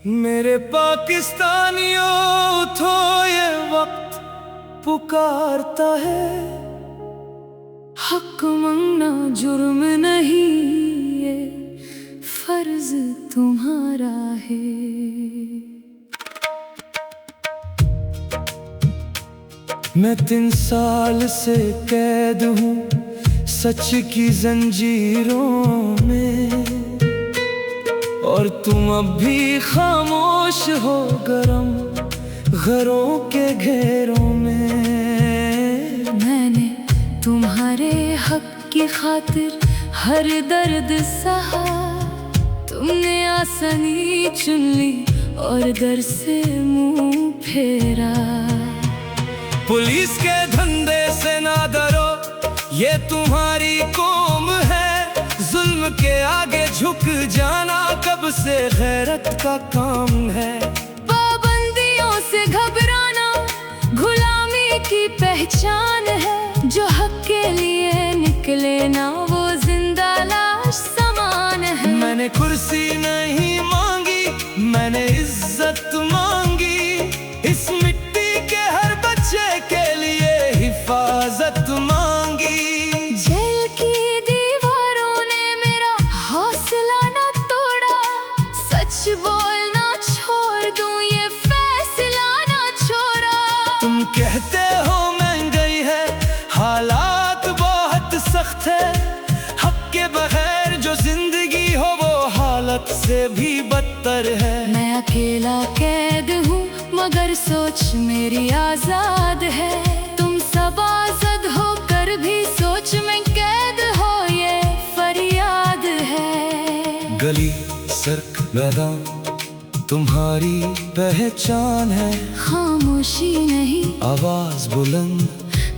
मेरे पाकिस्तानियों उठो, ये वक्त पुकारता है। हक मांगना जुर्म नहीं, ये फर्ज तुम्हारा है। मैं 3 साल से कैद हूँ सच की जंजीरों में, और तुम अब भी खामोश हो गरम घरों के घेरों में। मैंने तुम्हारे हक की खातिर हर दर्द सहा, तुमने आसानी चुन ली और दर से मुंह फेरा। पुलिस के धंधे से ना डरो, ये तुम्हारी कौम है। जुल्म के आगे झुक जाना कब से गैरत का काम है। पाबंदियों से घबराना गुलामी की पहचान है। जो हक के लिए निकले ना, वो जिंदा लाश समान है। मैंने कुर्सी नहीं मांगी, मैंने इज्जत मांगी। इस मिट्टी के हर बच्चे के लिए हिफाजत मांगी। जेल की दीवारों ने मेरा हौसला न तोड़ा, सच बोलना छोड़ दूं ये फैसला न छोड़ा। तुम कहते हो महंगाई है, हालात बहुत सख्त है। हक के बगैर जो जिंदगी हो वो हालत से भी बदतर है। मैं अकेला कैद हूँ मगर सोच मेरी आजाद है। तुम सब आजाद होकर भी सोच में कैद हो, ये फरियाद है। गली सड़क मैदान तुम्हारी पहचान है। खामोशी नहीं आवाज बुलंद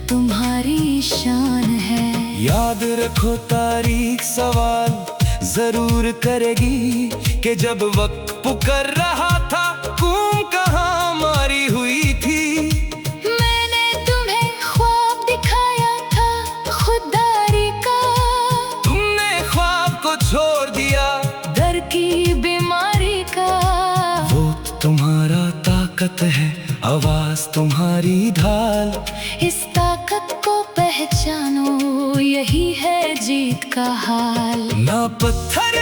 तुम्हारी शान है। याद रखो तारीख सवाल जरूर करेगी कि जब वक्त पुकार रहा था कौम कहाँ मारी हुई थी। मैंने तुम्हें ख्वाब दिखाया था खुददारी का, तुमने ख्वाब को छोड़ दिया डर की बीमारी का। वोट तुम्हारा ताकत है, आवाज तुम्हारी ढाल। इस ताकत को पहचानो, यही है जीत का हाल। ना पत्थर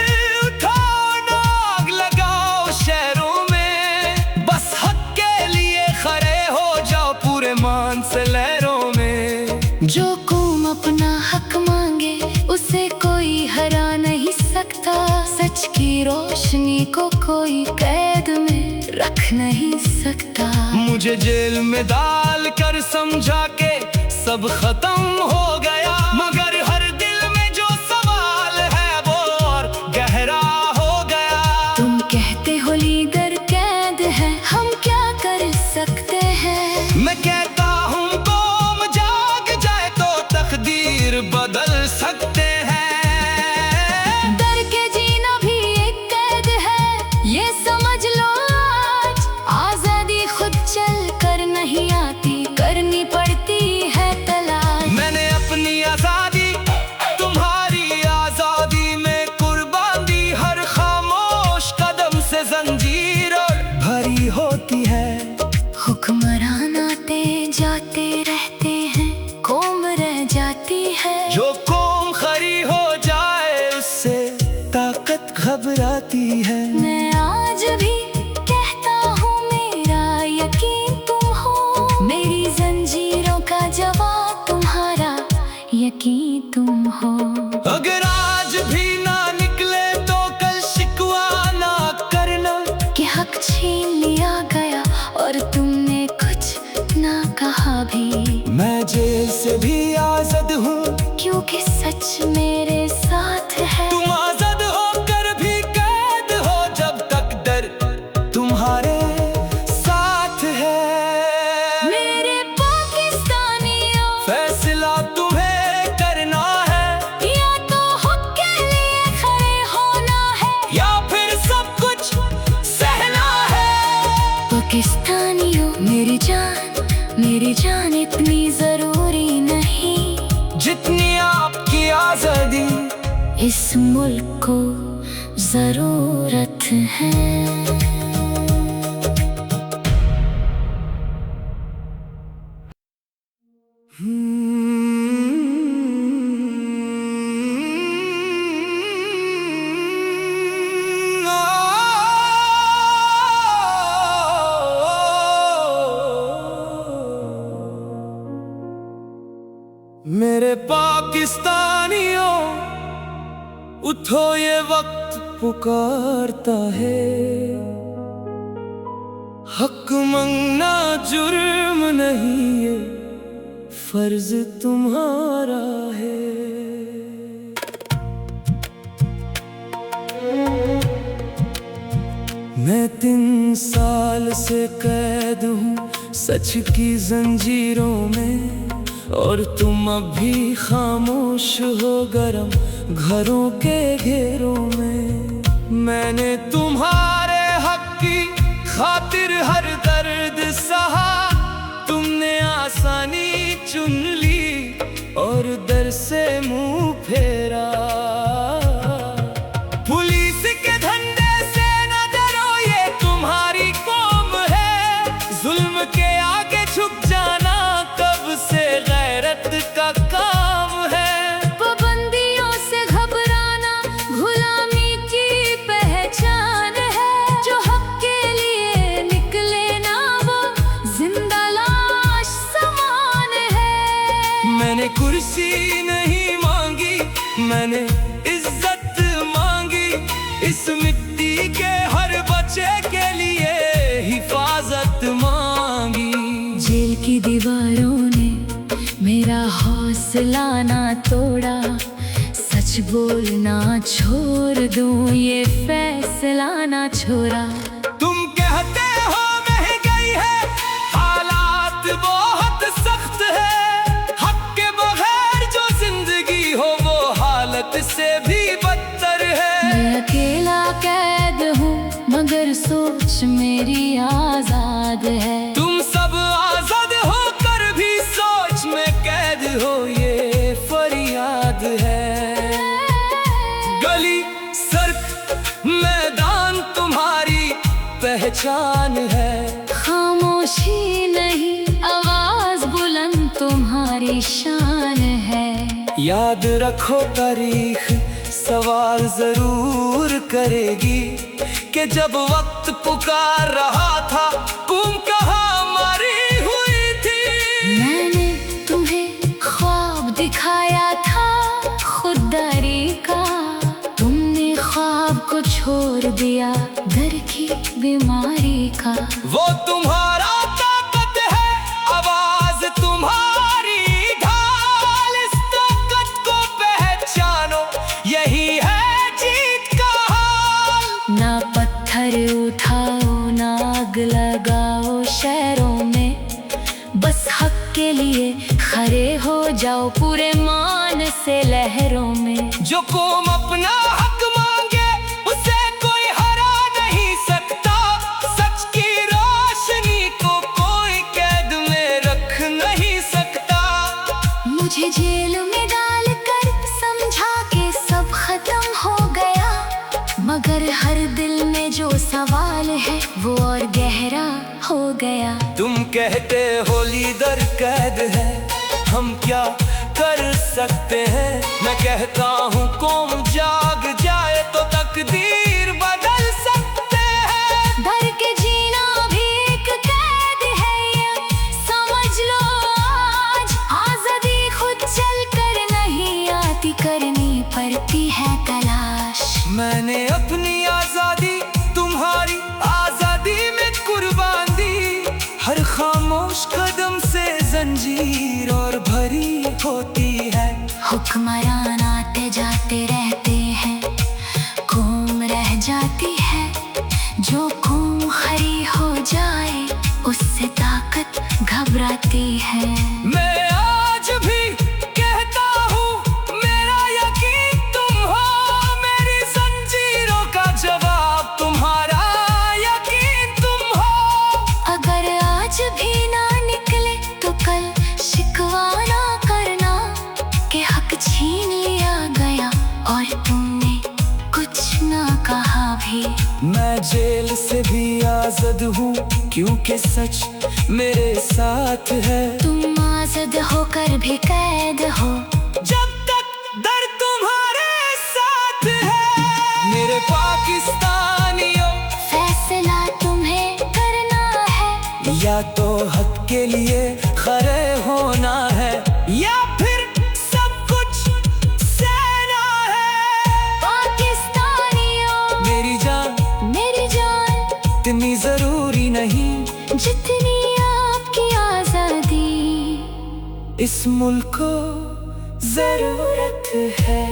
उठाओ ना आग लगाओ शहरों में, बस हक के लिए खड़े हो जाओ पूरे मान से लहरों में। जो कौम अपना हक मांगे उसे कोई हरा नहीं सकता। सच की रोशनी को कोई कैद में रख नहीं सकता। मुझे जेल में डाल कर समझा के सब खत्म हो गया, मगर हर दिल में जो सवाल है वो और गहरा हो गया। तुम कहते हो लीडर कैद है, हम क्या कर सकते हैं। मैं कहता हूँ कौम जाग जाए तो तकदीर बदल सकते हैं। डर के जीना भी एक कैद है, ये समझ लो आज। आजादी खुद चल कर नहीं आती, करनी पड़ती है तलाश। मैंने अपनी आजादी तुम्हारी आजादी में कुर्बान दी। हर खामोश कदम से जंजीर और भरी होती है। हुक्मरान आते जाते रहते हैं, कौम रह जाती है। जो कौम खरी हो जाए उससे ताकत घबराती है। मैं आज भी कहता हूँ मेरा यकीन तुम हो। मेरी जंजीरों का जवाब तुम्हारा यकीन तुम हो। अगर आज भी ना निकले तो कल शिकवा ना करना कि हक छीन लिया गया और तुमने कुछ ना कहा भी। मैं जेल से भी आजाद हूँ क्योंकि सच मेरे साथ है। तुम आजाद होकर भी कैद हो जब तक डर तुम्हारे साथ है। मेरे पाकिस्तानियों, फैसला तुम्हें करना है, या तो हक के लिए खड़े होना है, या फिर सब कुछ सहना है। पाकिस्तानियों मेरी जान इतनी जरूरी नहीं जितनी आपकी आजादी इस मुल्क को जरूरत है। मेरे पाकिस्तानियों, उठो ये वक्त पुकारता है। हक मांगना जुर्म नहीं, ये फर्ज तुम्हारा है। मैं 3 साल से कैद हूँ सच की जंजीरों में, और तुम अब भी खामोश हो गरम घरों के घेरों में। मैंने तुम्हारे हक की खातिर हर दर्द सहा, तुमने आसानी चुन ली और दर से मुंह फेरा। पुलिस के धंधे से न डरो, ये तुम्हारी कौम है। जुल्म के आगे झुक जाना कब से गैरत का काम है। पाबंदियों से घबराना गुलामी की पहचान है। जो हक के लिए निकले ना, वो जिंदा लाश समान है। मैंने कुर्सी नहीं मांगी, मैंने इज्जत मांगी। इस मिट्टी के हर बच्चे के लिए हिफाजत मांगी। जेल की दीवारों ने मेरा हौसला ना तोड़ा, सच बोलना छोड़ दूं ये फैसला ना छोड़ा। तुम कहते हो महंगाई है, हालात बहुत सख्त है। हक के बगैर जो जिंदगी हो वो हालत से भी बदतर है। मैं अकेला कैद हूँ मगर सोच मेरी आजाद है। तुम सब आजाद होकर भी सोच में कैद हो, ये फरियाद है। गली सड़क मैदान तुम्हारी पहचान है। खामोशी नहीं आवाज बुलंद तुम्हारी शान है। याद रखो तारीख सवाल जरूर करेगी, कि जब वक्त पुकार रहा था तुम कहाँ मरी हुई थी। मैंने तुम्हें ख्वाब दिखाया था खुददारी का, तुमने ख्वाब को छोड़ दिया डर की बीमारी का। वो तुम्हारा ताकत है, आवाज तुम्हारी ढाल। इस ताकत को पहचानो, यही है जीत का हाल। ना पत्थर उठाओ ना आग लगाओ शहरों में, बस हक के लिए खड़े हो जाओ पूरे मान से लहरों में। जो कौम अपना हक मांगे उसे कोई हरा नहीं सकता। सच की रोशनी को कोई कैद में रख नहीं सकता। मुझे जेल में डालकर समझा के सब खत्म हो गया, मगर हर दिल में जो सवाल है वो और गहरा हो गया। तुम कहते हो लीडर कैद है, हम क्या कर सकते हैं। मैं कहता हूँ कौम जाग जाए तो तकदीर बदल सकते हैं। डर के जीना भी एक कैद है, ये समझ लो आज। आजादी खुद चल कर नहीं आती, करनी पड़ती है तलाश। मैंने अपनी आजादी तुम्हारी आजादी में कुर्बान दी। हर खामोश कदम से जंजीर और भरी होती है। हुक्मरान आते जाते रहते हैं, कौम रह जाती है। जो कौम खड़ी हो जाए उससे ताकत घबराती है। मैं आज भी कहता हूँ मेरा यकीन तुम हो। मेरी जंजीरों का जवाब तुम्हारा यकीन तुम हो। अगर आज भी ना निकले तो कल शिकवा ना करना, कि हक छीन लिया गया और तुमने कुछ ना कहा भी। मैं जेल से भी आजाद हूँ क्योंकि सच मेरे साथ है। तुम आजाद होकर भी कैद हो जब तक दर तुम्हारे साथ है। मेरे पाकिस्तानियों, फैसला तुम्हें करना है। या तो हक के लिए खड़े होना है, या फिर इतनी जरूरी नहीं जितनी आपकी आजादी। इस मुल्क को जरूरत है।